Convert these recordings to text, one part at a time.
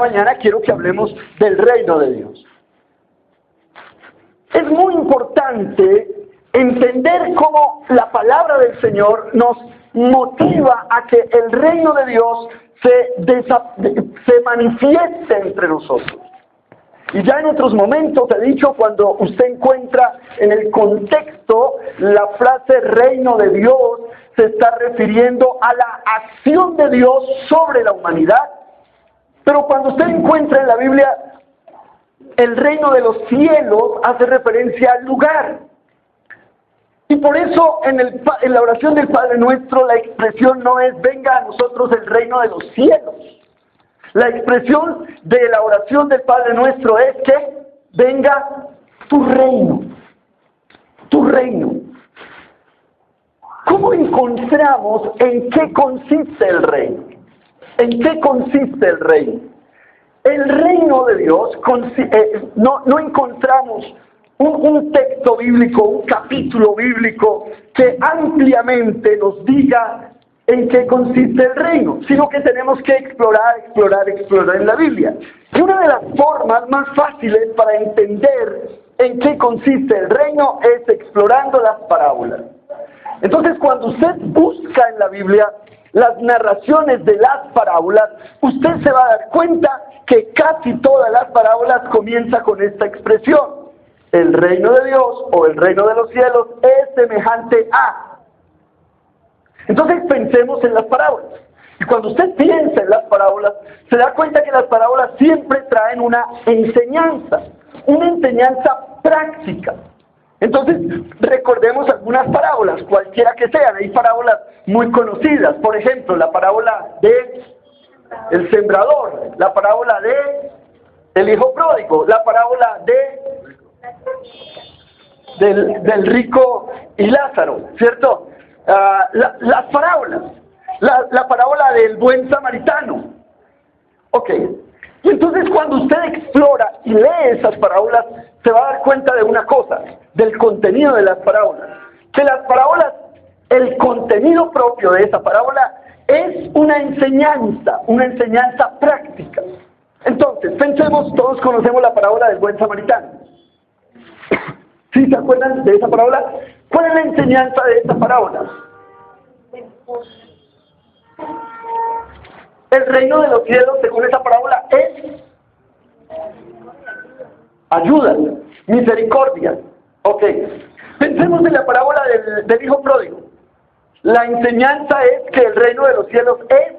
Mañana quiero que hablemos del reino de Dios. Es muy importante entender cómo la palabra del Señor nos motiva a que el reino de Dios se manifieste entre nosotros. Y ya en otros momentos he dicho, cuando usted encuentra en el contexto la frase reino de Dios, se está refiriendo a la acción de Dios sobre la humanidad. Pero cuando usted encuentra en la Biblia el reino de los cielos, hace referencia al lugar. Y por eso en la oración del Padre Nuestro la expresión no es venga a nosotros el reino de los cielos. La expresión de la oración del Padre Nuestro es que venga tu reino. Tu reino. ¿Cómo encontramos en qué consiste el reino? ¿En qué consiste el reino? El reino de Dios, no encontramos un texto bíblico, un capítulo bíblico que ampliamente nos diga en qué consiste el reino, sino que tenemos que explorar en la Biblia. Y una de las formas más fáciles para entender en qué consiste el reino es explorando las parábolas. Entonces, cuando usted busca en la Biblia las narraciones de las parábolas, usted se va a dar cuenta que casi todas las parábolas comienzan con esta expresión: el reino de Dios o el reino de los cielos es semejante a. Entonces pensemos en las parábolas. Y cuando usted piensa en las parábolas, se da cuenta que las parábolas siempre traen una enseñanza práctica. Entonces, recordemos algunas parábolas, cualquiera que sean. Hay parábolas muy conocidas. Por ejemplo, la parábola de el sembrador, la parábola de el hijo pródigo, la parábola del rico y Lázaro, ¿cierto? Las parábolas, la parábola del buen samaritano. Ok. Y entonces cuando usted explora y lee esas parábolas, se va a dar cuenta de una cosa, del contenido de las parábolas. Que las parábolas, el contenido propio de esa parábola es una enseñanza práctica. Entonces, pensemos, todos conocemos la parábola del buen samaritano. ¿Sí se acuerdan de esa parábola? ¿Cuál es la enseñanza de esta parábola? El reino de los cielos, según esa parábola, es ayuda, misericordia. Ok. Pensemos en la parábola del hijo pródigo. La enseñanza es que el reino de los cielos es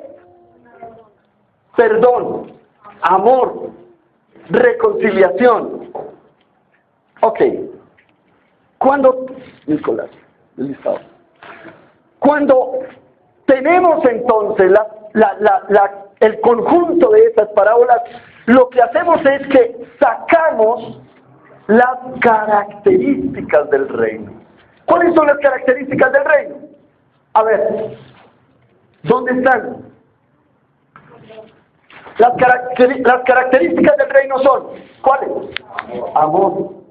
perdón, amor, reconciliación. Ok. Cuando tenemos entonces el conjunto de estas parábolas, lo que hacemos es que sacamos las características del reino. ¿Cuáles son las características del reino? A ver, ¿dónde están? Las características del reino son, ¿cuáles? Amor.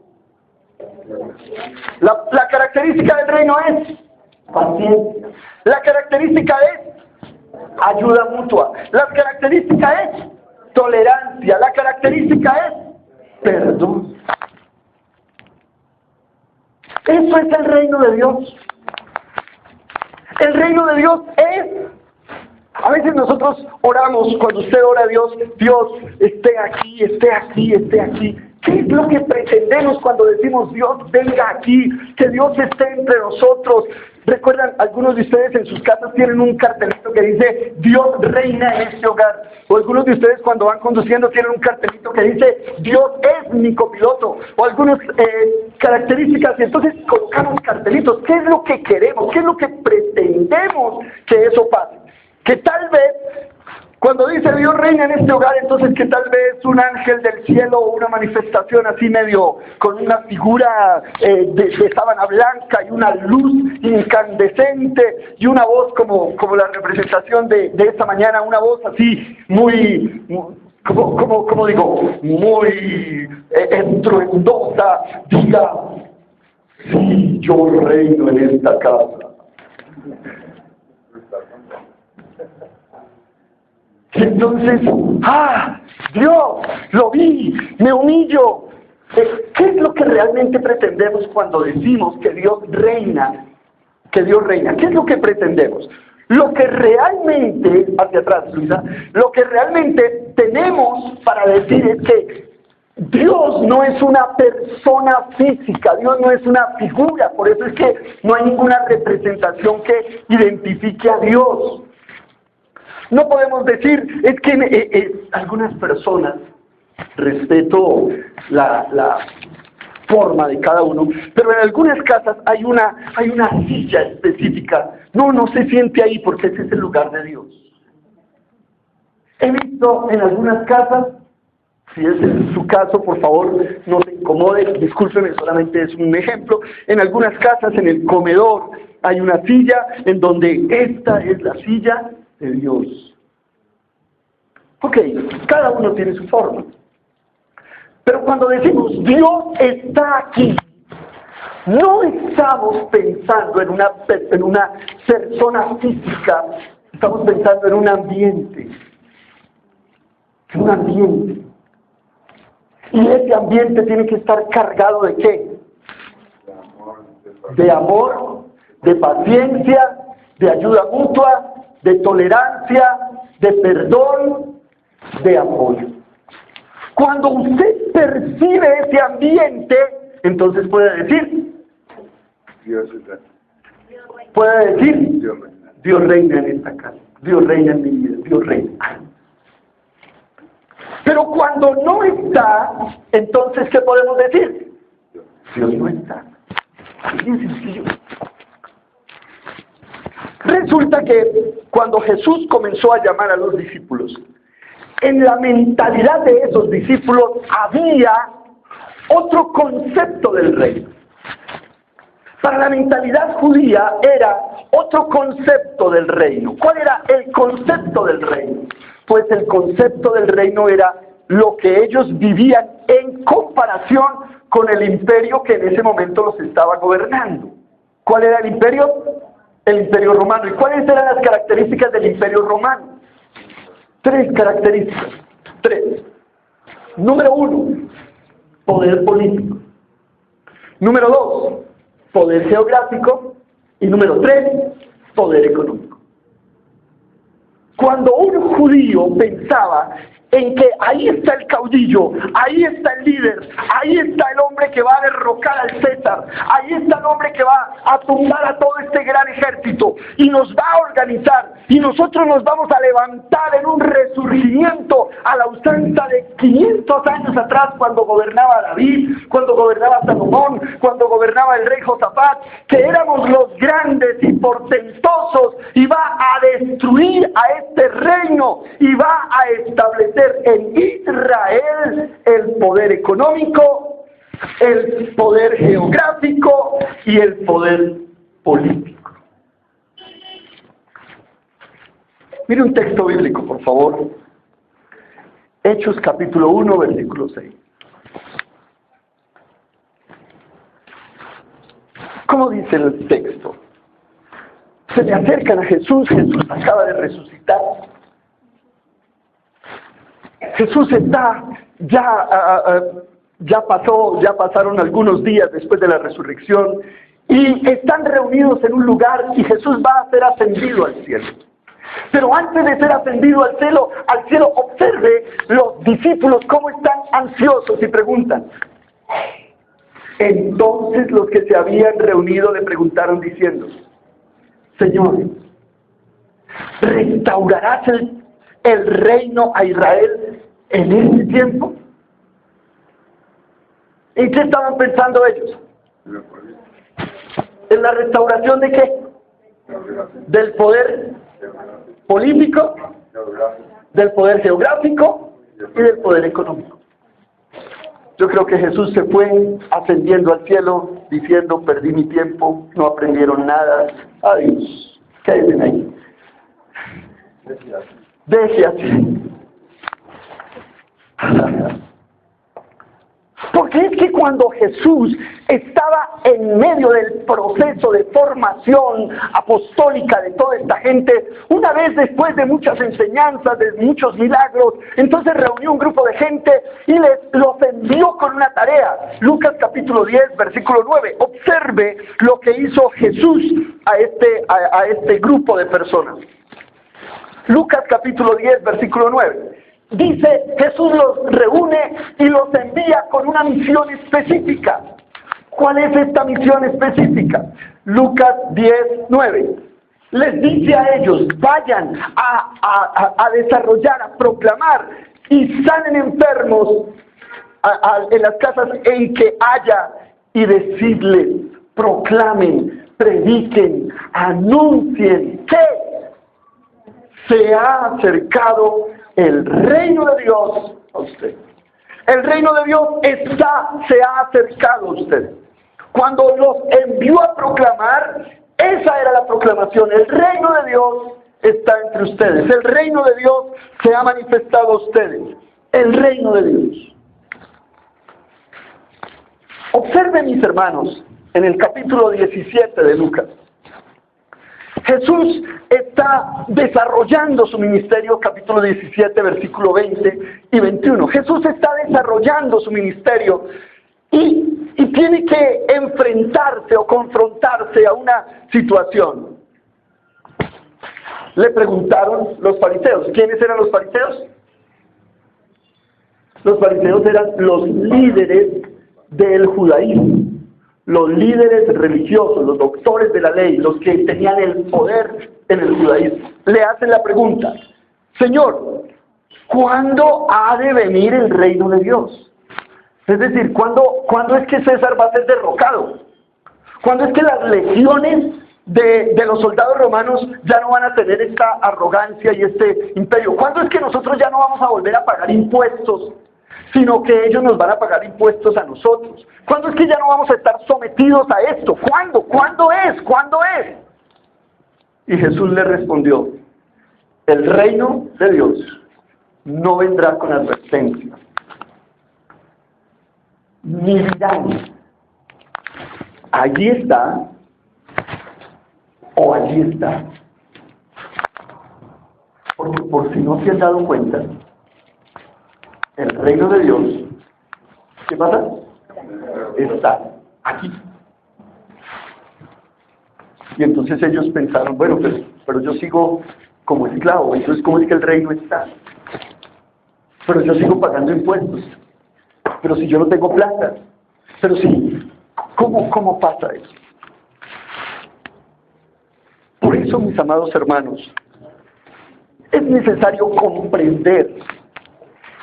La característica del reino es paciencia. La característica es ayuda mutua. La característica es tolerancia. La característica es perdón. Eso es el reino de Dios. El reino de Dios es... A veces nosotros oramos, cuando usted ora a Dios, Dios esté aquí, esté aquí, esté aquí. ¿Qué es lo que pretendemos cuando decimos Dios venga aquí, que Dios esté entre nosotros? Recuerdan, algunos de ustedes en sus casas tienen un cartelito que dice Dios reina en este hogar. O algunos de ustedes cuando van conduciendo tienen un cartelito que dice Dios es mi copiloto. O algunas características, y entonces colocamos cartelitos. ¿Qué es lo que queremos? ¿Qué es lo que pretendemos que eso pase? Que tal vez, cuando dice Dios reina en este hogar, entonces que tal vez un ángel del cielo o una manifestación así medio, con una figura de sábana blanca y una luz incandescente y una voz como la representación de esta mañana, una voz así muy estruendosa, diga, sí, yo reino en esta casa. Y entonces, Dios, lo vi, me humillo. ¿Qué es lo que realmente pretendemos cuando decimos que Dios reina? Que Dios reina. ¿Qué es lo que pretendemos? Lo que realmente, hacia atrás, Luisa, lo que realmente tenemos para decir es que Dios no es una persona física, Dios no es una figura, por eso es que no hay ninguna representación que identifique a Dios. No podemos decir, es que algunas personas, respeto la forma de cada uno, pero en algunas casas hay una silla específica. No se siente ahí porque ese es el lugar de Dios. He visto en algunas casas, si ese es su caso, por favor, no se incomode, discúlpeme, solamente es un ejemplo. En algunas casas, en el comedor, hay una silla en donde esta es la silla de Dios. Ok, cada uno tiene su forma. Pero cuando decimos Dios está aquí, no estamos pensando en una persona física, estamos pensando en un ambiente. En un ambiente. Y ese ambiente tiene que estar cargado ¿de qué? De amor, de paciencia, de ayuda mutua, de tolerancia, de perdón, de apoyo. Cuando usted percibe ese ambiente, entonces puede decir, Dios reina en esta casa, Dios reina en mi vida, Dios reina. Pero cuando no está, entonces ¿qué podemos decir? Dios no está. Así de sencillo. Resulta que cuando Jesús comenzó a llamar a los discípulos, en la mentalidad de esos discípulos había otro concepto del reino. Para la mentalidad judía era otro concepto del reino. ¿Cuál era el concepto del reino? Pues el concepto del reino era lo que ellos vivían en comparación con el imperio que en ese momento los estaba gobernando. ¿Cuál era el imperio? El imperio romano. ¿Y cuáles eran las características del imperio romano? 3 características. 3. Número 1, poder político. Número 2, poder geográfico. Y número 3, poder económico. Cuando un judío pensaba en que ahí está el caudillo, ahí está el líder, ahí está el hombre que va a derrocar al César, ahí está el hombre que va a tumbar a todo este gran ejército y nos va a organizar y nosotros nos vamos a levantar en un resurgimiento a la usanza de 500 años atrás, cuando gobernaba David, cuando gobernaba Salomón, cuando gobernaba el rey Josafat, que éramos los grandes y portentosos, y va a destruir a este reino y va a establecer en Israel el poder económico, el poder geográfico y el poder político. Mire un texto bíblico, por favor. Hechos capítulo 1, versículo 6. ¿Cómo dice el texto? Se le acercan a Jesús, Jesús acaba de resucitar. Jesús está, ya pasaron algunos días después de la resurrección y están reunidos en un lugar y Jesús va a ser ascendido al cielo. Pero antes de ser ascendido al cielo, observe los discípulos cómo están ansiosos y preguntan. Entonces los que se habían reunido le preguntaron diciendo, Señor, ¿restaurarás el reino a Israel en este tiempo? ¿En qué estaban pensando ellos? ¿En la restauración de qué? Del poder político, del poder geográfico y del poder económico. Yo creo que Jesús se fue ascendiendo al cielo diciendo, perdí mi tiempo, no aprendieron nada, adiós, quédense ahí. Deje así. ¿Por Porque es que cuando Jesús estaba en medio del proceso de formación apostólica de toda esta gente, una vez después de muchas enseñanzas, de muchos milagros, entonces reunió un grupo de gente y los envió con una tarea. Lucas capítulo 10, versículo 9. Observe lo que hizo Jesús a este grupo de personas. Lucas capítulo 10, versículo 9. Dice, Jesús los reúne y los envía con una misión específica. ¿Cuál es esta misión específica? Lucas 10, 9. Les dice a ellos, vayan a desarrollar, a proclamar y sanen enfermos en las casas en que haya y decidles, proclamen, prediquen, anuncien que se ha acercado el reino de Dios a usted. El reino de Dios se ha acercado a usted. Cuando los envió a proclamar, esa era la proclamación. El reino de Dios está entre ustedes. El reino de Dios se ha manifestado a ustedes. El reino de Dios. Observen, mis hermanos, en el capítulo 17 de Lucas. Jesús está desarrollando su ministerio, capítulo 17, versículo 20 y 21. Jesús está desarrollando su ministerio y tiene que enfrentarse o confrontarse a una situación. Le preguntaron los fariseos. ¿Quiénes eran los fariseos? Los fariseos eran los líderes del judaísmo. Los líderes religiosos, los doctores de la ley, los que tenían el poder en el judaísmo, le hacen la pregunta: Señor, ¿cuándo ha de venir el reino de Dios? Es decir, ¿cuándo es que César va a ser derrocado? ¿Cuándo es que las legiones de los soldados romanos ya no van a tener esta arrogancia y este imperio? ¿Cuándo es que nosotros ya no vamos a volver a pagar impuestos, sino que ellos nos van a pagar impuestos a nosotros? ¿Cuándo es que ya no vamos a estar sometidos a esto? ¿Cuándo? ¿Cuándo es? ¿Cuándo es? Y Jesús le respondió: el reino de Dios no vendrá con advertencia, ni dirán, allí está, o allí está. Porque por si no se han dado cuenta, el reino de Dios, ¿qué pasa? Está aquí. Y entonces ellos pensaron, bueno, pero yo sigo como esclavo, entonces ¿cómo es que el reino está? Pero yo sigo pagando impuestos, pero si yo no tengo plata, pero si, ¿cómo pasa eso? Por eso, mis amados hermanos, es necesario comprender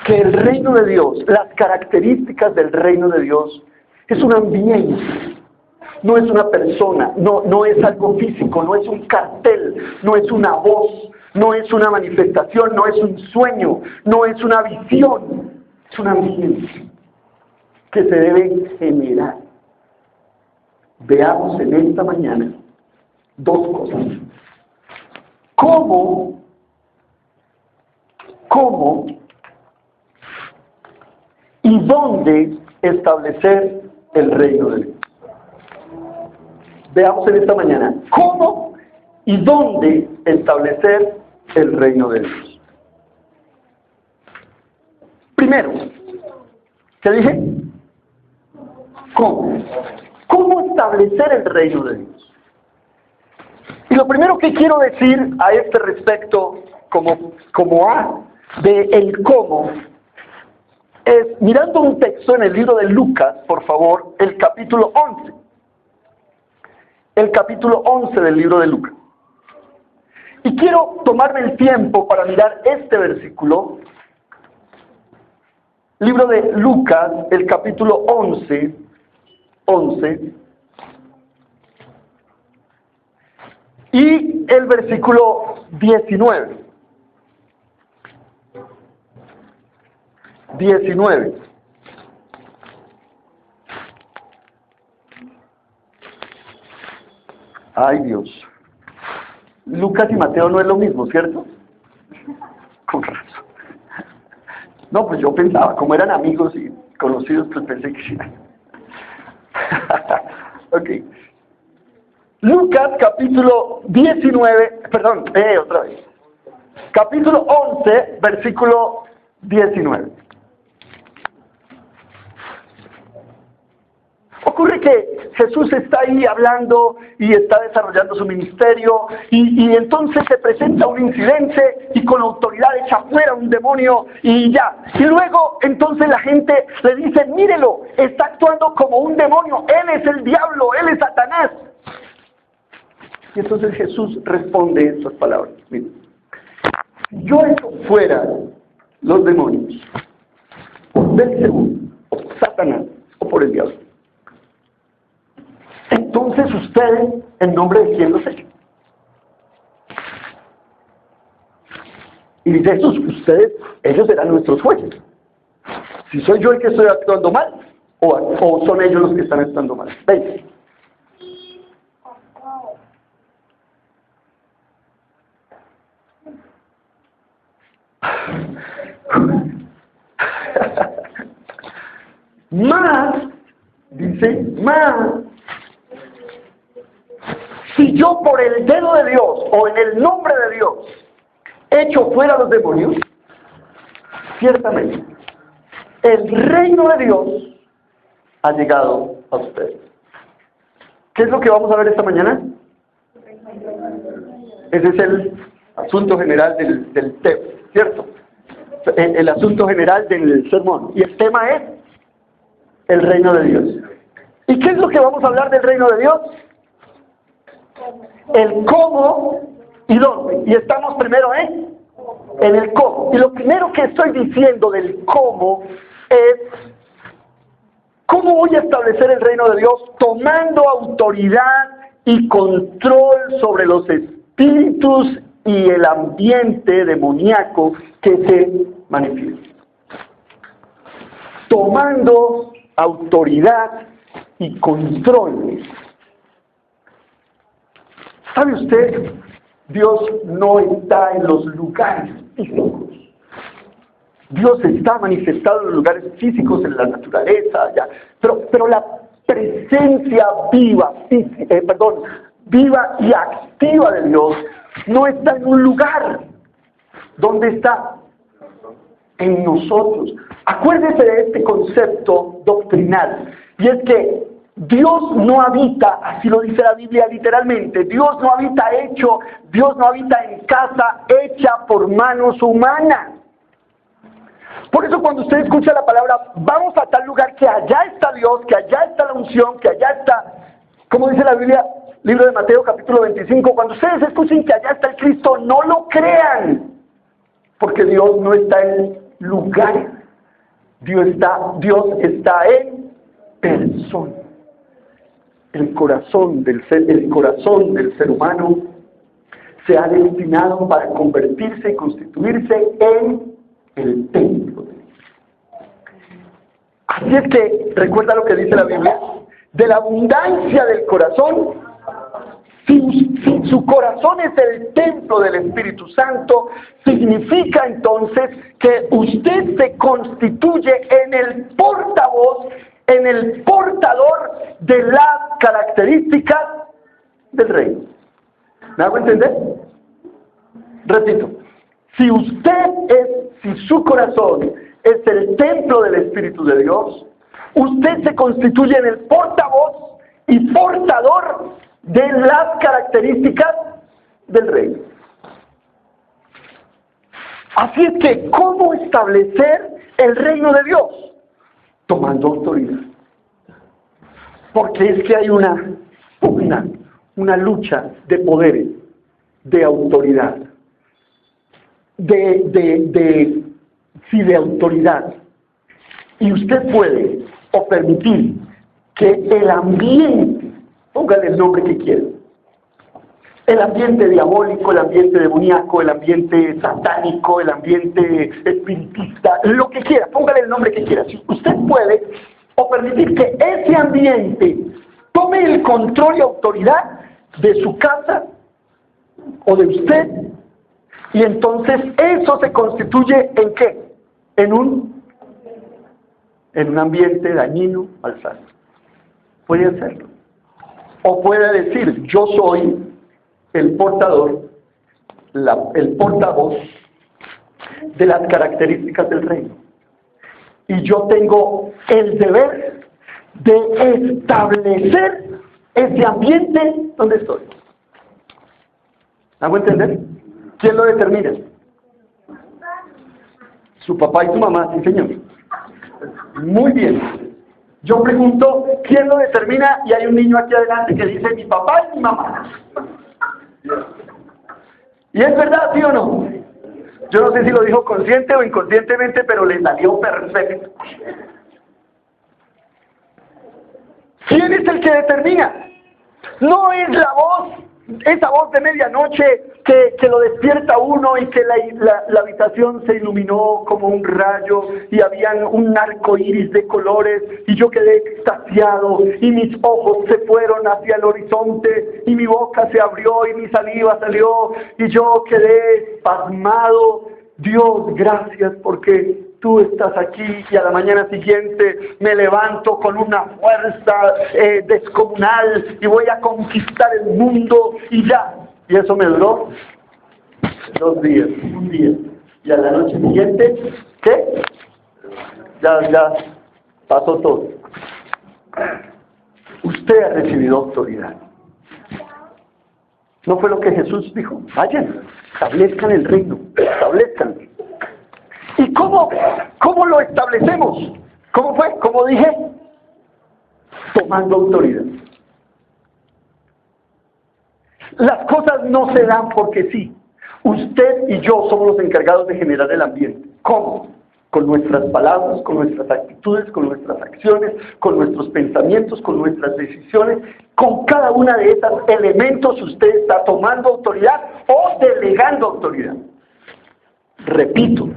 que el reino de Dios, las características del reino de Dios, es un ambiente, no es una persona, no es algo físico, no es un cartel, no es una voz, no es una manifestación, no es un sueño, no es una visión, es un ambiente que se debe generar. Veamos en esta mañana dos cosas. ¿Cómo y dónde establecer el reino de Dios? Veamos en esta mañana cómo y dónde establecer el reino de Dios. Primero, ¿qué dije? ¿Cómo? ¿Cómo establecer el reino de Dios? Y lo primero que quiero decir a este respecto, como A de el cómo, es mirando un texto en el libro de Lucas, por favor, el capítulo 11. El capítulo 11 del libro de Lucas. Y quiero tomarme el tiempo para mirar este versículo. Libro de Lucas, el capítulo 11. Y el versículo 19. 19. Ay, Dios. Lucas y Mateo no es lo mismo, ¿cierto? Con razón. No, pues yo pensaba, como eran amigos, y conocidos, pues pensé que... Ok. Lucas capítulo 19, perdón, otra vez. Capítulo 11, versículo 19. Ocurre que Jesús está ahí hablando y está desarrollando su ministerio y entonces se presenta un incidente y con autoridad echa fuera un demonio y ya. Y luego entonces la gente le dice, mírelo, está actuando como un demonio, él es el diablo, él es Satanás. Y entonces Jesús responde estas palabras. Miren, si yo echo fuera los demonios por Beelzebú, o por Satanás, o por el diablo, entonces ustedes, ¿en nombre de quién los echan? Y dice Jesús, ustedes, ellos serán nuestros jueces. Si soy yo el que estoy actuando mal, o son ellos los que están actuando mal. ¿Veis? Más, dice, más, si yo por el dedo de Dios o en el nombre de Dios echo fuera a los demonios, ciertamente el reino de Dios ha llegado a ustedes. ¿Qué es lo que vamos a ver esta mañana? Ese es el asunto general del tema, ¿cierto? El asunto general del sermón. Y el tema es el reino de Dios. ¿Y qué es lo que vamos a hablar del reino de Dios? El cómo y dónde. Y estamos primero en el cómo. Y lo primero que estoy diciendo del cómo es cómo voy a establecer el reino de Dios tomando autoridad y control sobre los espíritus y el ambiente demoníaco que se manifiesta. Tomando autoridad y control. ¿Sabe usted? Dios no está en los lugares físicos. Dios está manifestado en los lugares físicos, en la naturaleza, ya. Pero la presencia viva y activa de Dios no está en un lugar. ¿Dónde está? En nosotros. Acuérdese de este concepto doctrinal, y es que Dios no habita, así lo dice la Biblia literalmente, Dios no habita en casa hecha por manos humanas. Por eso cuando usted escucha la palabra, vamos a tal lugar, que allá está Dios, que allá está la unción, que allá está, como dice la Biblia, libro de Mateo capítulo 25, cuando ustedes escuchen que allá está el Cristo, no lo crean, porque Dios no está en lugares, Dios está en persona. El corazón del ser humano se ha destinado para convertirse y constituirse en el templo de Dios. Así es que, recuerda lo que dice la Biblia, de la abundancia del corazón, si su corazón es el templo del Espíritu Santo, significa entonces que usted se constituye en el portavoz, en el portador de las características del reino. ¿Me hago entender? Repito, si su corazón es el templo del Espíritu de Dios, usted se constituye en el portavoz y portador de las características del reino. Así es que, ¿cómo establecer el reino de Dios? Tomando autoridad. Porque es que hay una pugna, una lucha de poderes, de autoridad, de autoridad. Y usted puede o permitir que el ambiente, póngale el nombre que quiera, el ambiente diabólico, el ambiente demoníaco, el ambiente satánico, el ambiente espiritista, lo que quiera, póngale el nombre que quiera. Si usted puede o permitir que ese ambiente tome el control y autoridad de su casa o de usted, y entonces eso se constituye ¿en qué? En en un ambiente dañino al salvo. Puede hacerlo. O puede decir, yo soy el portador, el portavoz de las características del reino. Y yo tengo el deber de establecer ese ambiente donde estoy. ¿Hago entender? ¿Quién lo determina? Su papá y su mamá, sí señor. Muy bien. Yo pregunto, ¿quién lo determina? Y hay un niño aquí adelante que dice, mi papá y mi mamá. ¿Y es verdad, sí o no? Yo no sé si lo dijo consciente o inconscientemente, pero le salió perfecto. ¿Quién es el que determina? No es la voz, esa voz de medianoche que lo despierta a uno y que la habitación se iluminó como un rayo y habían un arco iris de colores y yo quedé extasiado y mis ojos se fueron hacia el horizonte y mi boca se abrió y mi saliva salió y yo quedé pasmado. Dios, gracias porque tú estás aquí y a la mañana siguiente me levanto con una fuerza descomunal y voy a conquistar el mundo y ya. Y eso me duró 2 días, un día. Y a la noche siguiente, ¿qué? Ya pasó todo. Usted ha recibido autoridad. ¿No fue lo que Jesús dijo? Vayan, establezcan el reino, establezcan. ¿Y cómo lo establecemos? ¿Cómo fue? Como dije, tomando autoridad. Las cosas no se dan porque sí. Usted y yo somos los encargados de generar el ambiente. ¿Cómo? Con nuestras palabras, con nuestras actitudes, con nuestras acciones, con nuestros pensamientos, con nuestras decisiones. Con cada una de esos elementos usted está tomando autoridad o delegando autoridad. Repito.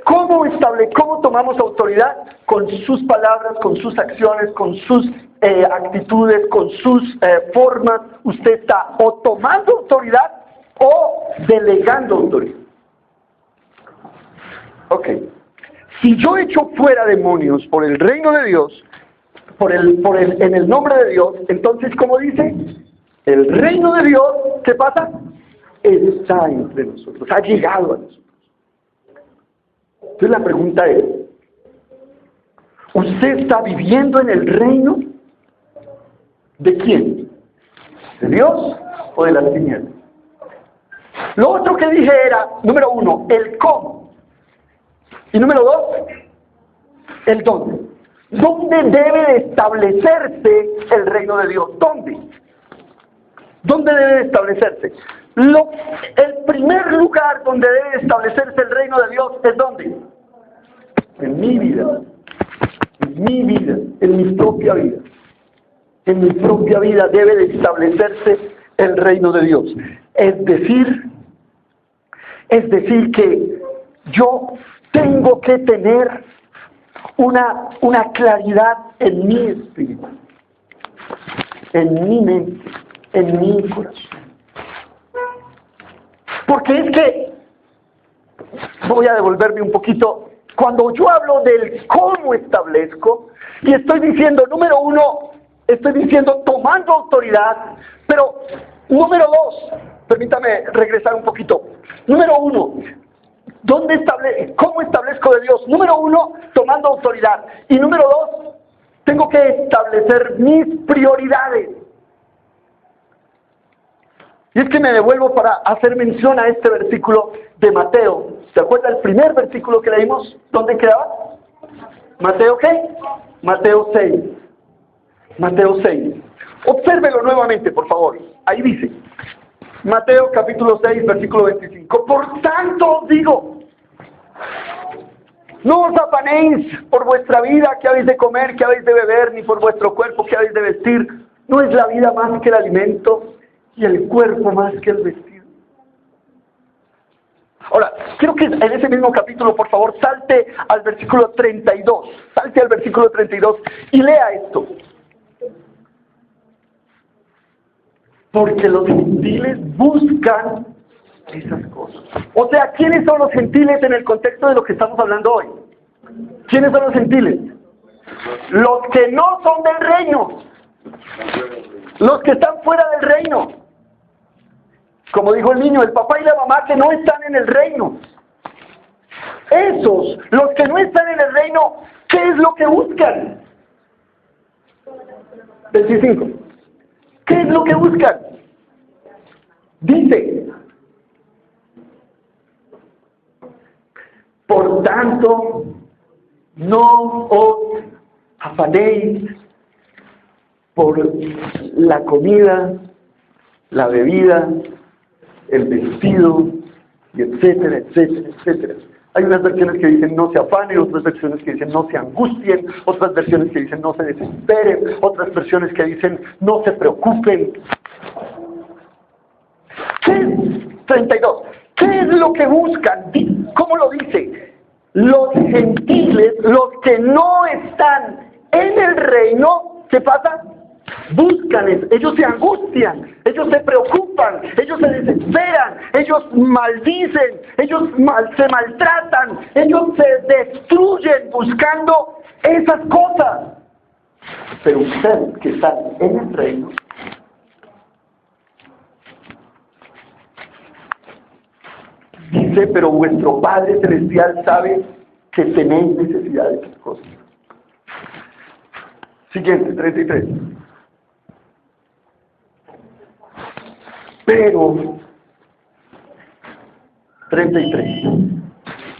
¿Cómo tomamos autoridad? Con sus palabras, con sus acciones, con sus actitudes, con sus formas. Usted está o tomando autoridad o delegando autoridad. Ok. Si yo echo fuera demonios por el reino de Dios, en el nombre de Dios, entonces, ¿cómo dice? El reino de Dios, ¿qué pasa? Está entre nosotros, ha llegado a nosotros. Entonces la pregunta es, ¿usted está viviendo en el reino de quién? ¿De Dios o de las tinieblas? Lo otro que dije era, número 1, el cómo. Y número 2, el dónde. ¿Dónde debe establecerse el reino de Dios? ¿Dónde? ¿Dónde debe establecerse? El primer lugar donde debe establecerse el reino de Dios es ¿dónde? En mi vida. En mi vida. En mi propia vida. En mi propia vida debe de establecerse el reino de Dios. Es decir que yo tengo que tener una claridad en mi espíritu, en mi mente, en mi corazón. Porque es que, voy a devolverme un poquito, cuando yo hablo del cómo establezco, y estoy diciendo, número 1, estoy diciendo tomando autoridad, pero número 2, permítame regresar un poquito. Número 1, ¿cómo establezco de Dios? Número 1, tomando autoridad. Y número 2, tengo que establecer mis prioridades. Y es que me devuelvo para hacer mención a este versículo de Mateo. ¿Se acuerda el primer versículo que leímos? ¿Dónde quedaba? ¿Mateo qué? Mateo 6. Mateo 6. Obsérvelo nuevamente, por favor. Ahí dice. Mateo capítulo 6, versículo 25. Por tanto os digo, no os afanéis por vuestra vida, qué habéis de comer, qué habéis de beber, ni por vuestro cuerpo, qué habéis de vestir. ¿No es la vida más que el alimento y el cuerpo más que el vestido? Ahora, quiero que en ese mismo capítulo, por favor, salte al versículo 32. Salte al versículo 32 y lea esto. Porque los gentiles buscan esas cosas. O sea, ¿quiénes son los gentiles en el contexto de lo que estamos hablando hoy? ¿Quiénes son los gentiles? Los que no son del reino. Los que están fuera del reino. Como dijo el niño, el papá y la mamá que no están en el reino. Esos, los que no están en el reino, ¿qué es lo que buscan? 25. ¿Qué es lo que buscan? Dice: por tanto, no os afanéis por la comida, la bebida, el vestido, y etcétera, etcétera, etcétera. Hay unas versiones que dicen no se afanen, otras versiones que dicen no se angustien, otras versiones que dicen no se desesperen, otras versiones que dicen no se preocupen. ¿Qué? 32. ¿Qué es lo que buscan? ¿Cómo lo dice? Los gentiles, los que no están en el reino, ¿qué pasa? Buscan eso, ellos se angustian, ellos se preocupan, ellos se desesperan, ellos maldicen, ellos se maltratan, ellos se destruyen buscando esas cosas. Pero ustedes que están en el reino, dice, pero vuestro Padre Celestial sabe que tenéis necesidad de esas cosas. Siguiente, 33. Pero, 33.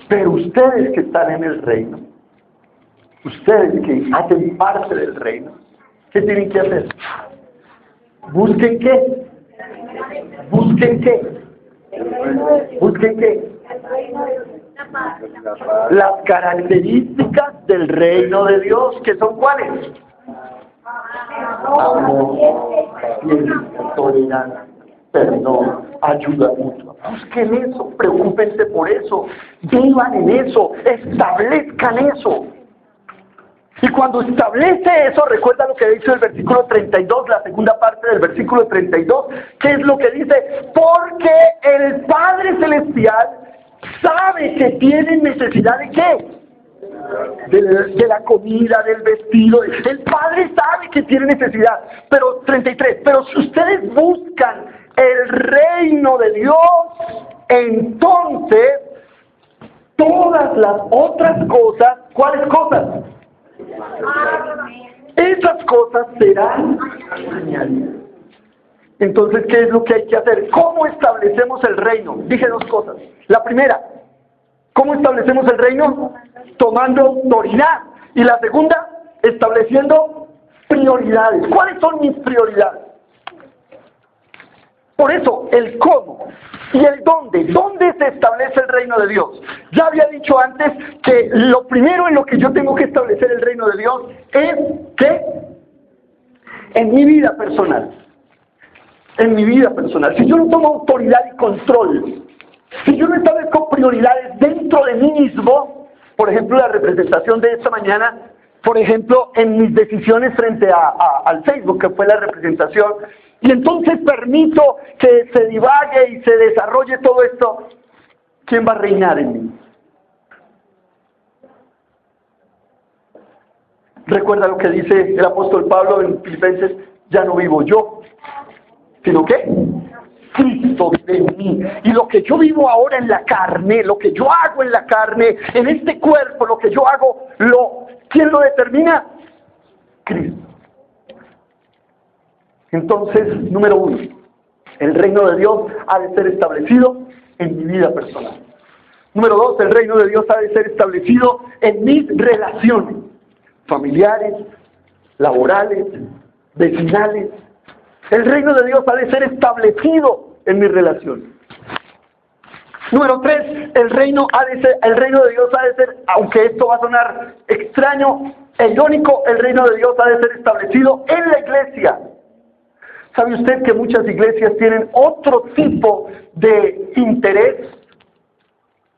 Pero ustedes que están en el reino, ustedes que hacen parte del reino, ¿qué tienen que hacer? ¿Busquen qué? ¿Busquen qué? ¿Busquen qué? Las características del reino de Dios, ¿que son cuáles? Amor, paciencia, tolerancia, perdón, ayuda mutua. Busquen eso, preocúpense por eso, vivan en eso, establezcan eso. Y cuando establece eso, recuerda lo que dice el versículo 32, la segunda parte del versículo 32, ¿qué es lo que dice? Porque el Padre Celestial sabe que tienen necesidad de ¿qué? De la comida, del vestido. El Padre sabe que tiene necesidad. Pero 33, pero si ustedes buscan el reino de Dios, entonces todas las otras cosas, ¿cuáles cosas? Esas cosas serán añadidas. Entonces, ¿qué es lo que hay que hacer? ¿Cómo establecemos el reino? Dije dos cosas. La primera, ¿cómo establecemos el reino? Tomando autoridad. Y la segunda, estableciendo prioridades. ¿Cuáles son mis prioridades? Por eso, el cómo y el dónde. ¿Dónde se establece el reino de Dios? Ya había dicho antes que lo primero en lo que yo tengo que establecer el reino de Dios es que en mi vida personal. En mi vida personal. Si yo no tomo autoridad y control, si yo no establezco prioridades dentro de mí mismo, por ejemplo, la representación de esta mañana, por ejemplo, en mis decisiones frente al Facebook, que fue la representación, y entonces permito que se divague y se desarrolle todo esto, ¿quién va a reinar en mí? Recuerda lo que dice el apóstol Pablo en Filipenses: ya no vivo yo, sino que Cristo vive en mí. Y lo que yo vivo ahora en la carne, lo que yo hago en la carne, en este cuerpo, lo que yo hago, ¿quién lo determina? Cristo. Entonces, número uno, el reino de Dios ha de ser establecido en mi vida personal. Número dos, el reino de Dios ha de ser establecido en mis relaciones familiares, laborales, vecinales. El reino de Dios ha de ser establecido en mis relaciones. Número tres, el reino de Dios ha de ser, aunque esto va a sonar extraño e irónico, el reino de Dios ha de ser establecido en la iglesia. ¿Sabe usted que muchas iglesias tienen otro tipo de interés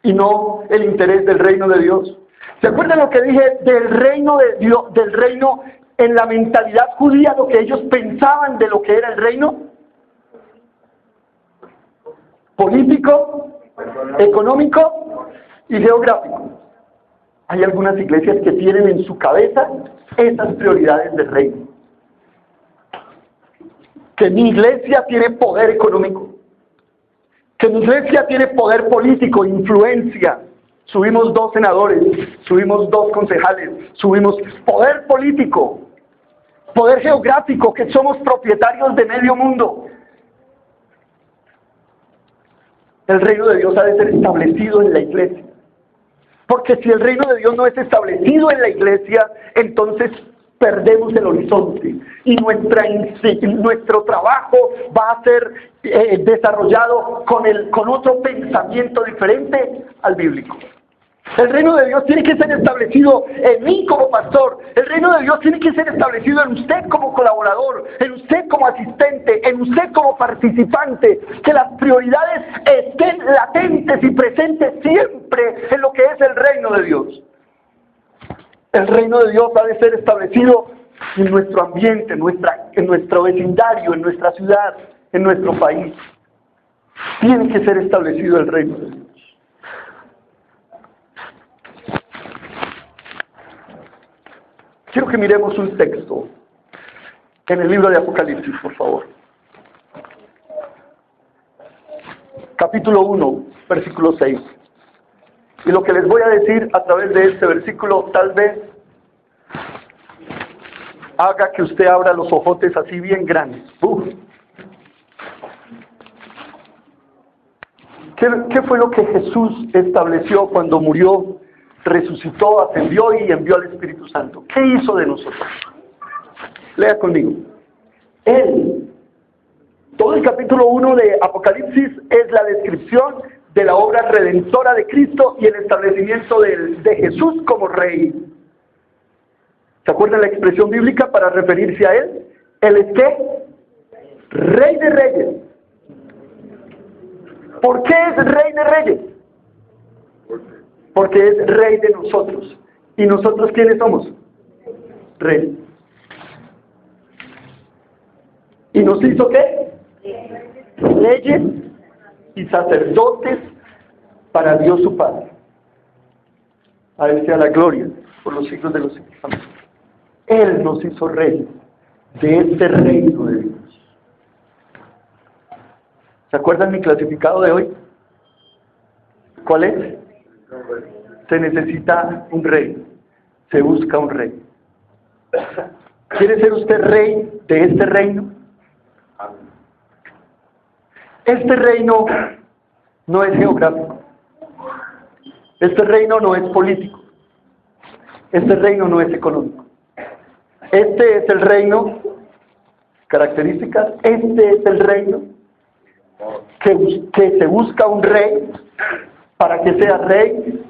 y no el interés del reino de Dios? ¿Se acuerdan lo que dije del reino de Dios, del reino en la mentalidad judía, lo que ellos pensaban de lo que era el reino? Político, económico y geográfico. Hay algunas iglesias que tienen en su cabeza esas prioridades del reino. Que mi iglesia tiene poder económico, que mi iglesia tiene poder político, influencia. Subimos 2 senadores, subimos 2 concejales, subimos poder político, poder geográfico, que somos propietarios de medio mundo. El reino de Dios ha de ser establecido en la iglesia. Porque si el reino de Dios no es establecido en la iglesia, entonces perdemos el horizonte y nuestro trabajo va a ser desarrollado con otro pensamiento diferente al bíblico. El reino de Dios tiene que ser establecido en mí como pastor. El reino de Dios tiene que ser establecido en usted como colaborador, en usted como asistente, en usted como participante. Que las prioridades estén latentes y presentes siempre en lo que es el reino de Dios. El reino de Dios ha de ser establecido en nuestro ambiente, en nuestro vecindario, en nuestra ciudad, en nuestro país. Tiene que ser establecido el reino de Dios. Quiero que miremos un texto en el libro de Apocalipsis, por favor. Capítulo 1, versículo 6. Y lo que les voy a decir a través de este versículo tal vez haga que usted abra los ojotes así bien grandes. ¿Qué fue lo que Jesús estableció cuando murió, resucitó, ascendió y envió al Espíritu Santo? ¿Qué hizo de nosotros? Lea conmigo. Todo el capítulo 1 de Apocalipsis es la descripción de la obra redentora de Cristo y el establecimiento de Jesús como Rey. ¿Se acuerdan la expresión bíblica para referirse a Él? ¿Él es qué? Rey de Reyes. ¿Por qué es Rey de Reyes? Porque es Rey de nosotros. ¿Y nosotros quiénes somos? Rey. ¿Y nos hizo qué? Reyes y sacerdotes para Dios su Padre. A Él sea la gloria por los siglos de los siglos. Amén. Él nos hizo reyes de este reino de Dios. ¿Se acuerdan mi clasificado de hoy? ¿Cuál es? Se necesita un rey. Se busca un rey. ¿Quiere ser usted rey de este reino? Este reino no es geográfico. Este reino no es político. Este reino no es económico. Este es el reino, características, este es el reino que se busca un rey para que sea rey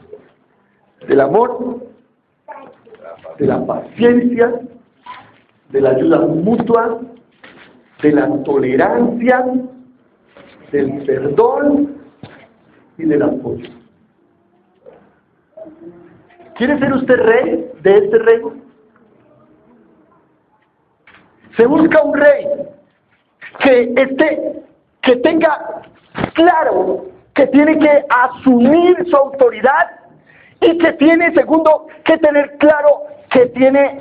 del amor, de la paciencia, de la ayuda mutua, de la tolerancia, del perdón y del apoyo. ¿Quiere ser usted rey de este reino? Se busca un rey que tenga claro que tiene que asumir su autoridad y que tiene, segundo, que tener claro que tiene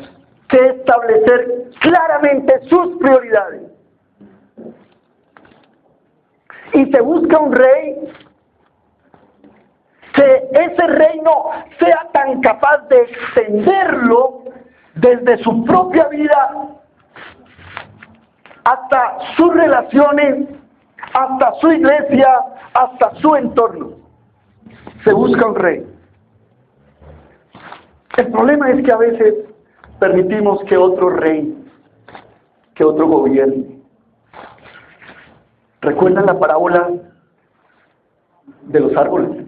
que establecer claramente sus prioridades. Y se busca un rey que ese reino sea tan capaz de extenderlo desde su propia vida hasta sus relaciones, hasta su iglesia, hasta su entorno. Se busca un rey. El problema es que a veces permitimos que otro rey, que otro gobierne. ¿Recuerdan la parábola de los árboles?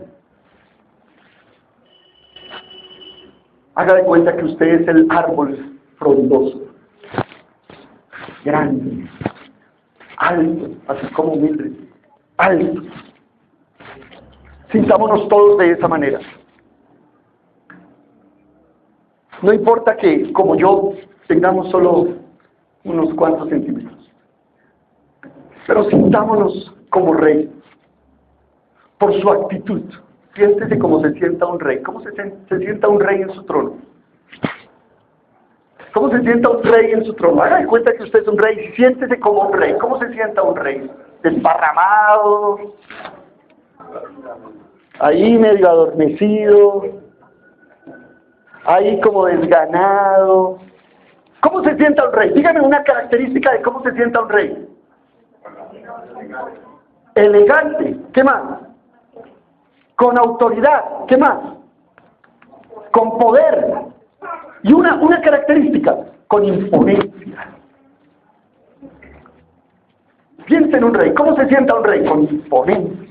Haga de cuenta que usted es el árbol frondoso, grande, alto, así como Mildred, alto. Sintámonos todos de esa manera. No importa que, como yo, tengamos solo unos cuantos centímetros, pero sintámonos como rey, por su actitud, Siéntese como se sienta un rey. ¿Cómo se sienta un rey en su trono? ¿Cómo se sienta un rey en su trono? Haga de cuenta que usted es un rey, siéntese como un rey. ¿Cómo se sienta un rey? Desparramado, ahí medio adormecido, ahí como desganado. ¿Cómo se sienta un rey? Dígame una característica de cómo se sienta un rey. Elegante. ¿Qué más? Con autoridad. ¿Qué más? Con poder. Y una característica, con imponencia. Piensa en un rey. ¿Cómo se sienta un rey? Con imponencia.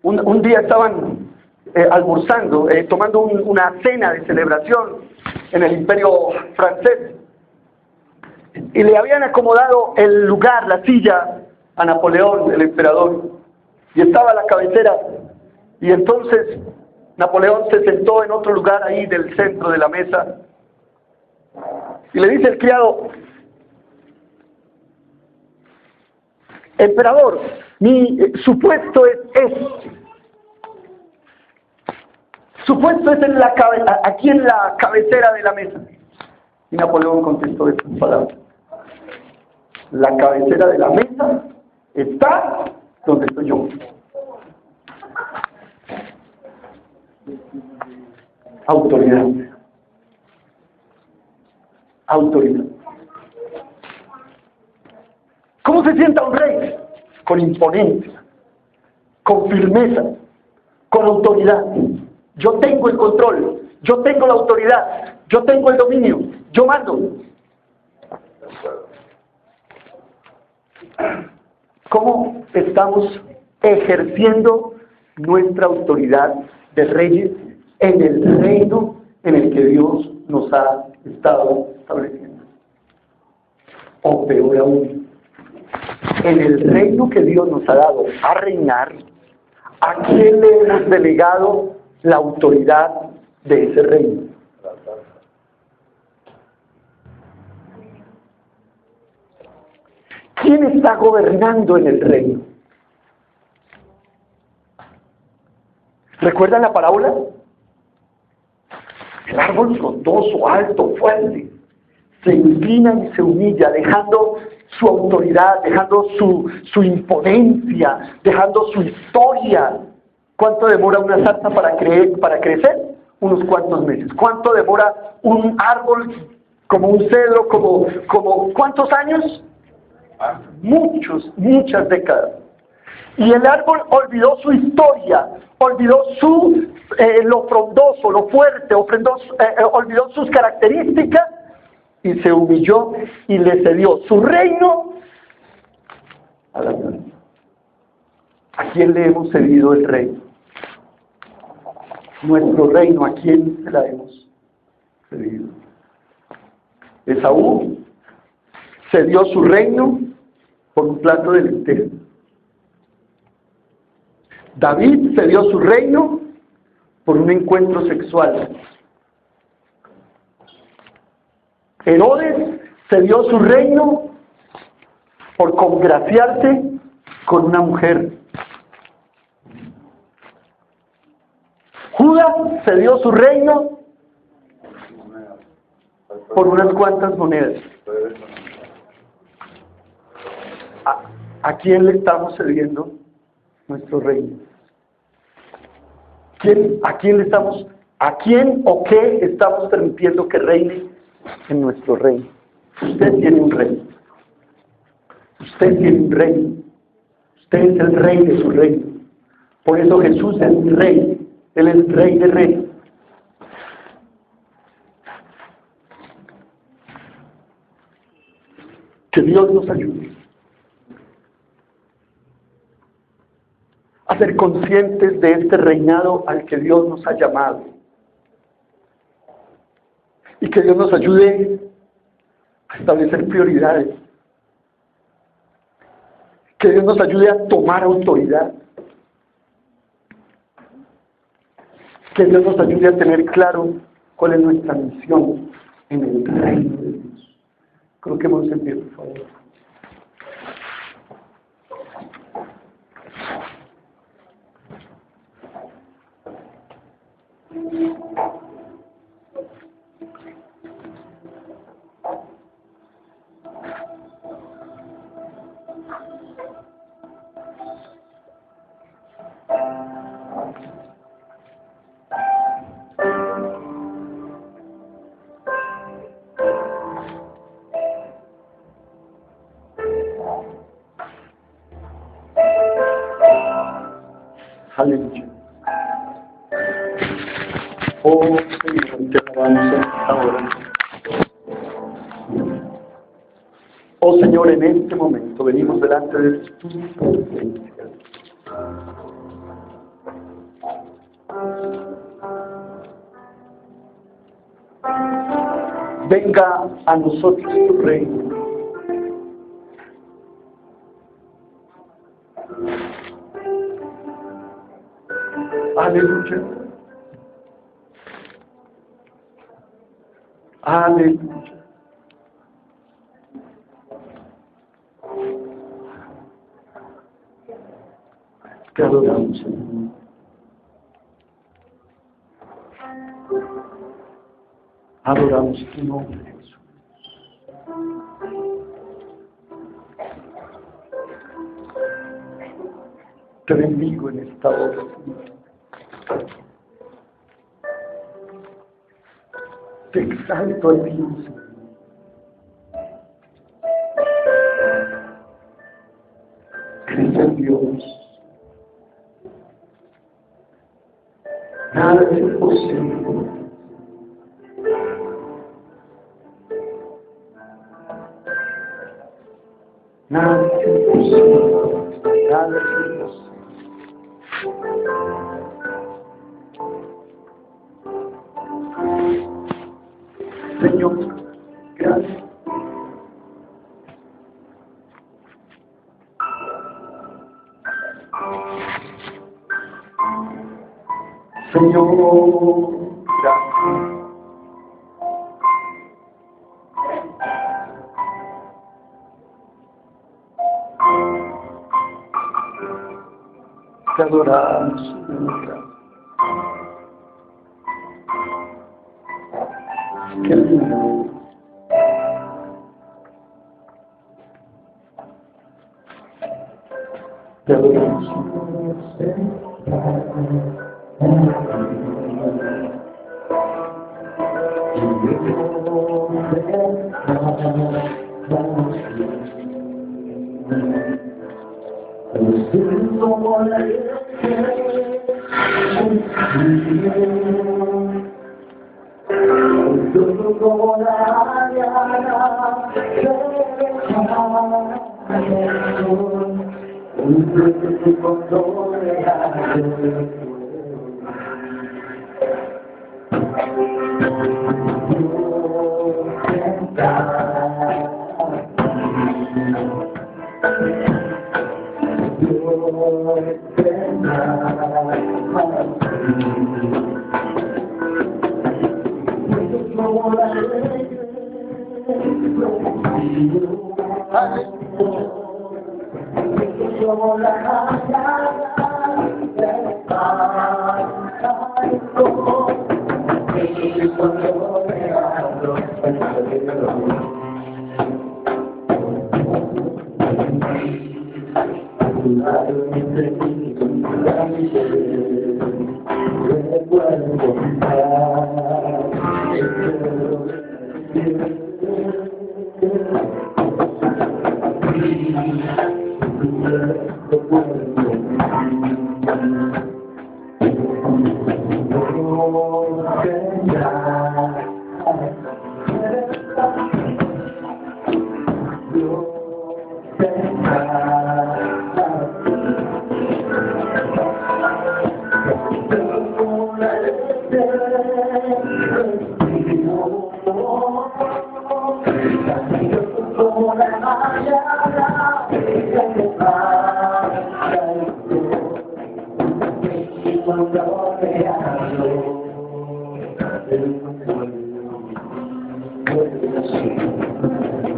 Un día estaban almorzando, tomando una cena de celebración en el Imperio francés. Y le habían acomodado el lugar, la silla, a Napoleón, el emperador. Y estaba a la cabecera. Y entonces Napoleón se sentó en otro lugar ahí del centro de la mesa. Y le dice el criado: emperador, su puesto es este. Su puesto es aquí en la cabecera de la mesa. Y Napoleón contestó estas palabras: la cabecera de la mesa está donde estoy yo. Autoridad. Autoridad. ¿Cómo se sienta un rey? Con imponencia, con firmeza, con autoridad. Yo tengo el control, yo tengo la autoridad, yo tengo el dominio, yo mando. ¿Cómo estamos ejerciendo nuestra autoridad de reyes en el reino en el que Dios nos ha estado estableciendo? O peor aún, en el reino que Dios nos ha dado a reinar, ¿a quién le hemos delegado la autoridad de ese reino? ¿Quién está gobernando en el reino? ¿Recuerdan la parábola? El árbol frondoso, alto, fuerte, se inclina y se humilla, dejando su autoridad, dejando su imponencia, dejando su historia. ¿Cuánto demora una zarza para crecer? Unos cuantos meses. ¿Cuánto demora un árbol como un cedro, como ¿cuántos años? Muchas décadas. Y el árbol olvidó su historia, olvidó lo frondoso, lo fuerte, olvidó sus características y se humilló y le cedió su reino a la tierra. ¿A quién le hemos cedido el reino? Nuestro reino, ¿a quién se la hemos cedido? Esaú cedió su reino por un plato de lentejas. David cedió su reino por un encuentro sexual. Herodes cedió su reino por congraciarse con una mujer. Judas cedió su reino por unas cuantas monedas. ¿A quién le estamos cediendo nuestro reino? ¿A quién o qué estamos permitiendo que reine en nuestro reino? Usted tiene un reino. Usted tiene un reino. Usted es el rey de su reino. Por eso Jesús es mi rey. Él es el rey de reyes. Que Dios nos ayude a ser conscientes de este reinado al que Dios nos ha llamado. Y que Dios nos ayude a establecer prioridades. Que Dios nos ayude a tomar autoridad. Que Dios nos ayude a tener claro cuál es nuestra misión en el reino de Dios. Creo que hemos entendido, por favor. Aleluya. Oh Señor, te alabamos en esta hora. Oh Señor, en este momento venimos delante de tu presencia. Venga a nosotros tu reino. Aleluya. Aleluya. Te adoramos, Señor. Adoramos tu nombre, Jesús. Te bendigo en esta hora, Señor. Te exalto a ti, Señor. Eres el Dios. Nada es imposible. Nada es imposible. Nada es imposible. Señor, gracias. Señor, gracias. Te adoramos, Señor. Qué lindo. Te adoramos,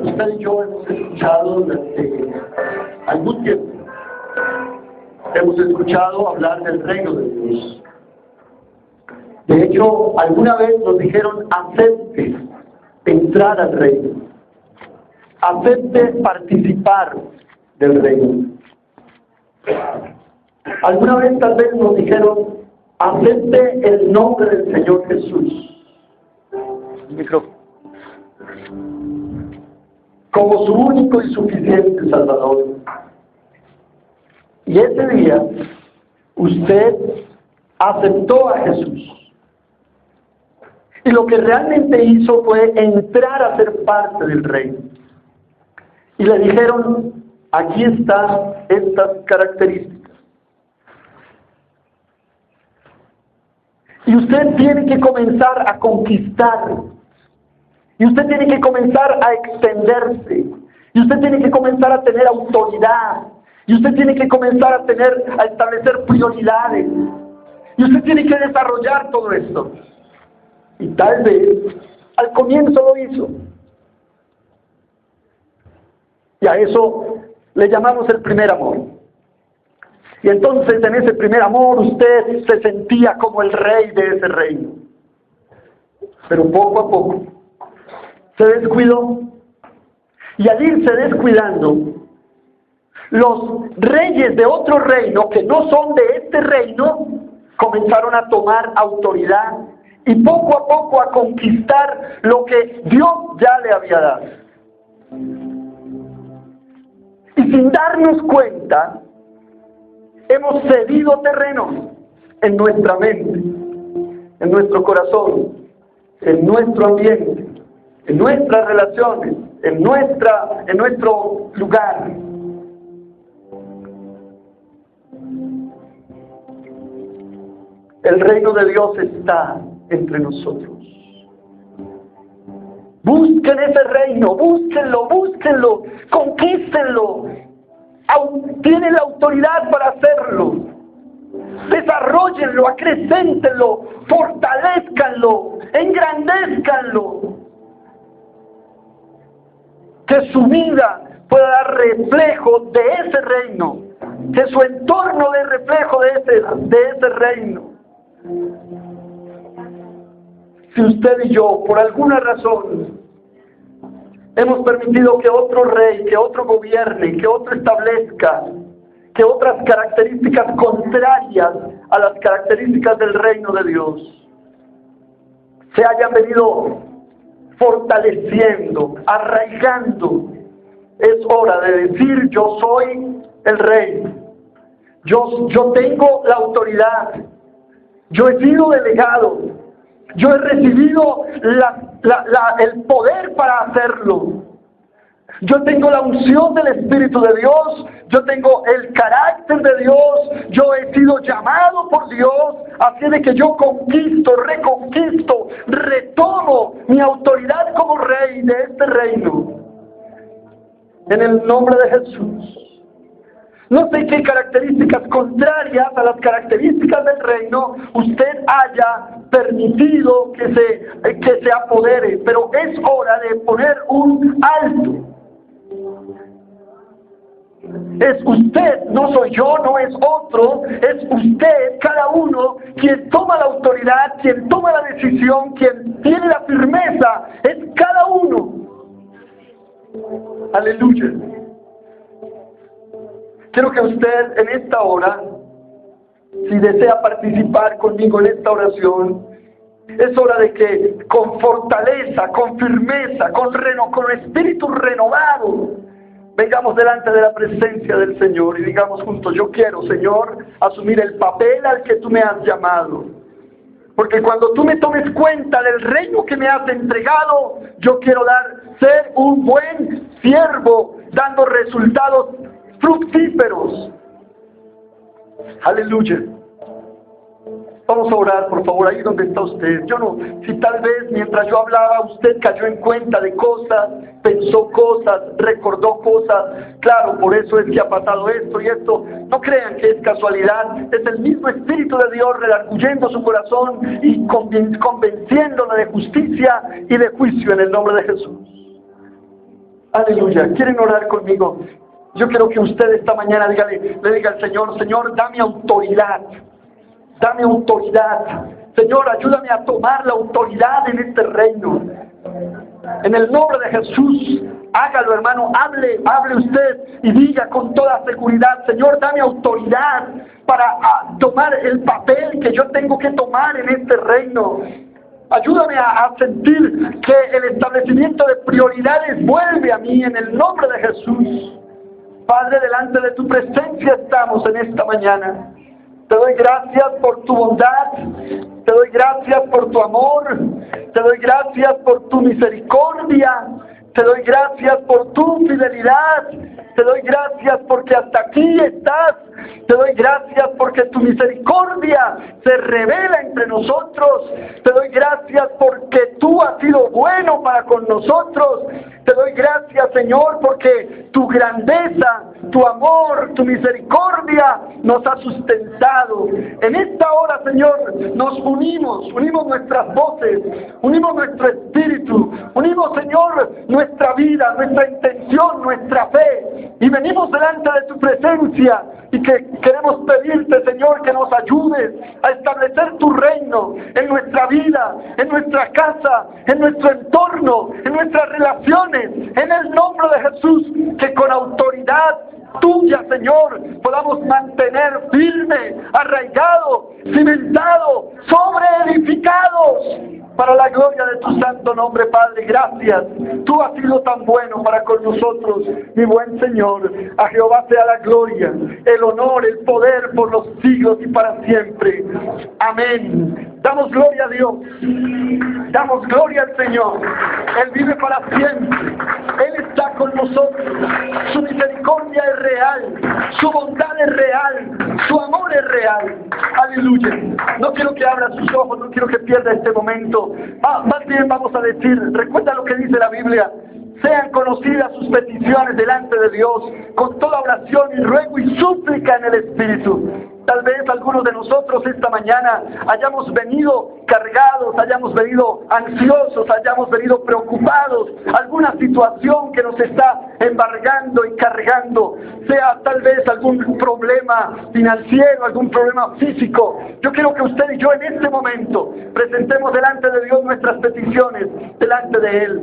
Usted y yo hemos escuchado durante algún tiempo, hemos escuchado hablar del reino de Dios. De hecho, alguna vez nos dijeron, acepte entrar al reino, acepte participar del reino. Alguna vez tal vez nos dijeron, acepte el nombre del Señor Jesús. Micrófono. Como su único y suficiente Salvador. Y ese día, Usted aceptó a Jesús. Y lo que realmente hizo fue entrar a ser parte del reino. Y le dijeron, aquí están estas características. Y usted tiene que comenzar a conquistar. Y usted tiene que comenzar a extenderse. Y usted tiene que comenzar a tener autoridad. Y usted tiene que comenzar a establecer prioridades. Y usted tiene que desarrollar todo esto. Y tal vez al comienzo lo hizo. Y a eso le llamamos el primer amor. Y entonces en ese primer amor usted se sentía como el rey de ese reino. Pero poco a poco se descuidó. Y al irse descuidando, los reyes de otro reino que no son de este reino comenzaron a tomar autoridad y poco a poco a conquistar lo que Dios ya le había dado. Y sin darnos cuenta, hemos cedido terreno en nuestra mente, en nuestro corazón, en nuestro ambiente, en nuestras relaciones, en nuestro lugar. El reino de Dios está entre nosotros. Busquen ese reino, búsquenlo, conquístenlo. Tienen la autoridad para hacerlo. Desarróllenlo, acrecéntenlo, fortalezcanlo, engrandézcanlo. Que su vida pueda dar reflejo de ese reino, que su entorno dé reflejo de ese reino. Si usted y yo, por alguna razón, hemos permitido que otro rey, que otro gobierne, que otro establezca, que otras características contrarias a las características del reino de Dios se hayan venido fortaleciendo, arraigando, es hora de decir: yo soy el rey, yo tengo la autoridad, yo he sido delegado, yo he recibido el poder para hacerlo. Yo tengo la unción del Espíritu de Dios, yo tengo el carácter de Dios, yo he sido llamado por Dios, así de que yo conquisto, reconquisto, retomo mi autoridad como rey de este reino. En el nombre de Jesús. No sé qué características contrarias a las características del reino usted haya permitido que se apodere, pero es hora de poner un alto. Es usted, no soy yo, no es otro, es usted, cada uno, quien toma la autoridad, quien toma la decisión, quien tiene la firmeza, es cada uno. Aleluya. Quiero que usted en esta hora, si desea participar conmigo en esta oración, es hora de que con fortaleza, con firmeza, con espíritu renovado, vengamos delante de la presencia del Señor y digamos juntos: yo quiero, Señor, asumir el papel al que tú me has llamado. Porque cuando tú me tomes cuenta del reino que me has entregado, yo quiero ser un buen siervo, dando resultados fructíferos. Aleluya. Vamos a orar, por favor, ahí donde está usted. Si tal vez mientras yo hablaba usted cayó en cuenta de cosas, pensó cosas, recordó cosas. Claro, por eso es que ha pasado esto y esto. No crean que es casualidad. Es el mismo Espíritu de Dios redarguyendo su corazón y convenciéndole de justicia y de juicio en el nombre de Jesús. Aleluya. ¿Quieren orar conmigo? Yo quiero que usted esta mañana le diga al Señor: Señor, dame autoridad. Dame autoridad. Señor, ayúdame a tomar la autoridad en este reino. En el nombre de Jesús, hágalo, hermano. Hable usted y diga con toda seguridad: Señor, dame autoridad para tomar el papel que yo tengo que tomar en este reino. Ayúdame a sentir que el establecimiento de prioridades vuelve a mí en el nombre de Jesús. Padre, delante de tu presencia estamos en esta mañana. Te doy gracias por tu bondad. Te doy gracias por tu amor. Te doy gracias por tu misericordia. Te doy gracias por tu fidelidad. Te doy gracias porque hasta aquí estás. Te doy gracias porque tu misericordia se revela entre nosotros. Te doy gracias porque tú has sido bueno para con nosotros. Te doy gracias, Señor, porque tu grandeza, tu amor, tu misericordia nos ha sustentado. En esta hora, Señor, nos unimos nuestras voces, unimos nuestro espíritu, unimos, Señor, nuestra vida, nuestra intención, nuestra fe, y venimos delante de tu presencia y que queremos pedirte, Señor, que nos ayudes a establecer tu reino en nuestra vida, en nuestra casa, en nuestro entorno, en nuestras relaciones, en el nombre de Jesús, que con autoridad tuya, Señor, podamos mantener firme, arraigado, cimentado, sobreedificados, para la gloria de tu santo nombre, Padre. Gracias. Tú has sido tan bueno para con nosotros, mi buen Señor. A Jehová sea la gloria, el honor, el poder por los siglos y para siempre. Amén. Damos gloria a Dios. Damos gloria al Señor. Él vive para siempre. Él está con nosotros. Su misericordia es real. Su bondad es real. Su amor es real. Aleluya. No quiero que abra sus ojos. No quiero que pierda este momento. Más bien vamos a decir, recuerda lo que dice la Biblia: sean conocidas sus peticiones delante de Dios con toda oración y ruego y súplica en el Espíritu. Tal vez algunos de nosotros esta mañana hayamos venido cargados, hayamos venido ansiosos, hayamos venido preocupados, alguna situación que nos está embargando y cargando, sea tal vez algún problema financiero, algún problema físico. Yo quiero que usted y yo en este momento presentemos delante de Dios nuestras peticiones, delante de Él.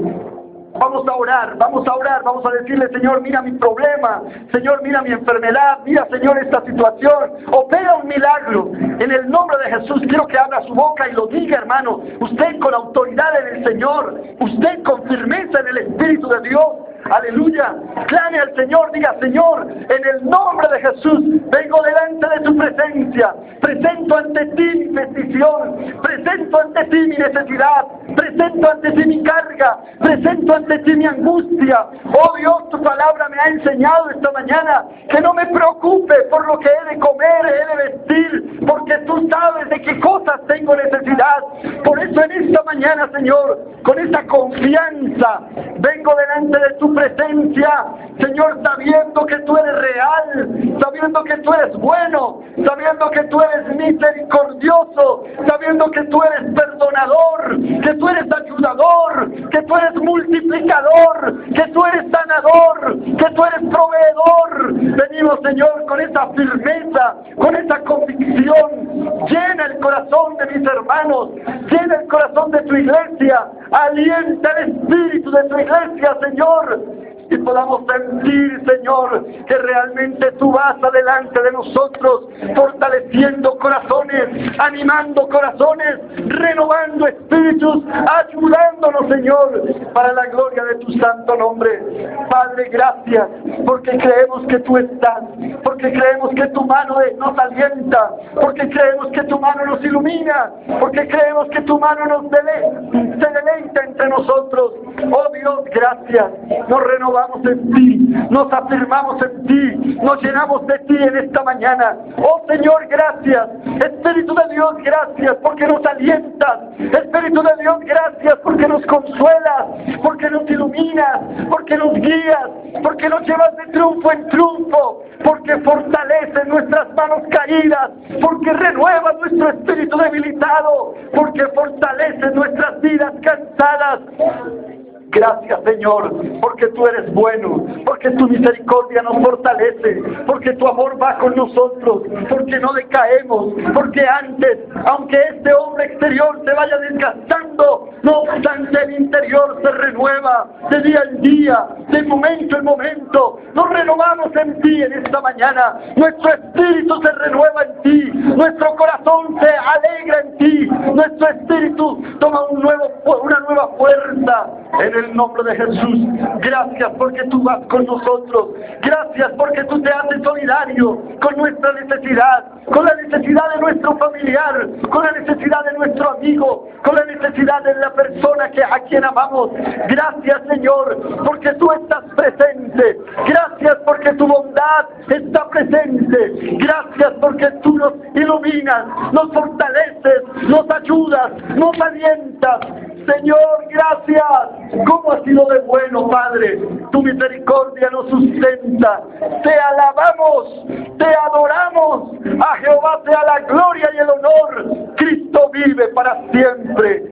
Vamos a orar, vamos a decirle: Señor, mira mi problema, Señor, mira mi enfermedad, mira, Señor, esta situación, opera un milagro. En el nombre de Jesús quiero que abra su boca y lo diga, hermano. Usted con autoridad en el Señor, usted con firmeza en el Espíritu de Dios. Aleluya, clame al Señor, diga: Señor, en el nombre de Jesús, vengo delante de tu presencia, presento ante ti mi petición, presento ante ti mi necesidad, presento ante ti mi carga, presento ante ti mi angustia. Oh Dios, tu palabra me ha enseñado esta mañana que no me preocupe por lo que he de comer, he de vestir, porque tú sabes de qué cosas tengo necesidad. Por eso en esta mañana, Señor, con esa confianza, vengo delante de tu presencia, Señor, sabiendo que tú eres real, sabiendo que tú eres bueno, sabiendo que tú eres misericordioso, sabiendo que tú eres perdonador, que tú eres ayudador, que tú eres multiplicador, que tú eres sanador, que tú eres proveedor. Venimos, Señor, con esa firmeza, con esa convicción. Llena el corazón de mis hermanos, llena el corazón de tu iglesia, alienta el espíritu de tu iglesia, Señor, y podamos sentir, Señor, que realmente tú vas adelante de nosotros, fortaleciendo corazones, animando corazones, renovando espíritus, ayudándonos, Señor, para la gloria de tu santo nombre. Padre, gracias, porque creemos que tú estás, porque creemos que tu mano nos alienta, porque creemos que tu mano nos ilumina, porque creemos que tu mano se deleita entre nosotros. Oh Dios, gracias. Nos renovamos en ti, nos afirmamos en ti, nos llenamos de ti en esta mañana. Oh Señor, gracias. Espíritu de Dios, gracias porque nos alientas. Espíritu de Dios, gracias porque nos consuelas, porque nos iluminas, porque nos guías, porque nos llevas de triunfo en triunfo, porque fortaleces nuestras manos caídas, porque renuevas nuestro espíritu debilitado, porque fortaleces nuestras vidas cansadas. Gracias, Señor, porque tú eres bueno, porque tu misericordia nos fortalece, porque tu amor va con nosotros, porque no decaemos, porque antes, aunque este hombre exterior se vaya desgastando, no obstante el interior se renueva de día en día, de momento en momento. Nos renovamos en ti en esta mañana, nuestro espíritu se renueva en ti, nuestro corazón se alegra en ti, nuestro nuestro espíritu toma una nueva fuerza en el nombre de Jesús. Gracias porque tú vas con nosotros. Gracias porque tú te haces solidario con nuestra necesidad, con la necesidad de nuestro familiar, con la necesidad de nuestro amigo, con la necesidad de la persona a quien amamos. Gracias, Señor, porque tú estás presente. Gracias porque tu bondad está presente. Gracias porque tú nos iluminas, nos fortaleces, nos ayudas, nos alientas. Señor, gracias. ¿Cómo has sido de bueno, Padre? Tu misericordia nos sustenta. Te alabamos, te adoramos. A Jehová sea la gloria y el honor. Cristo vive para siempre.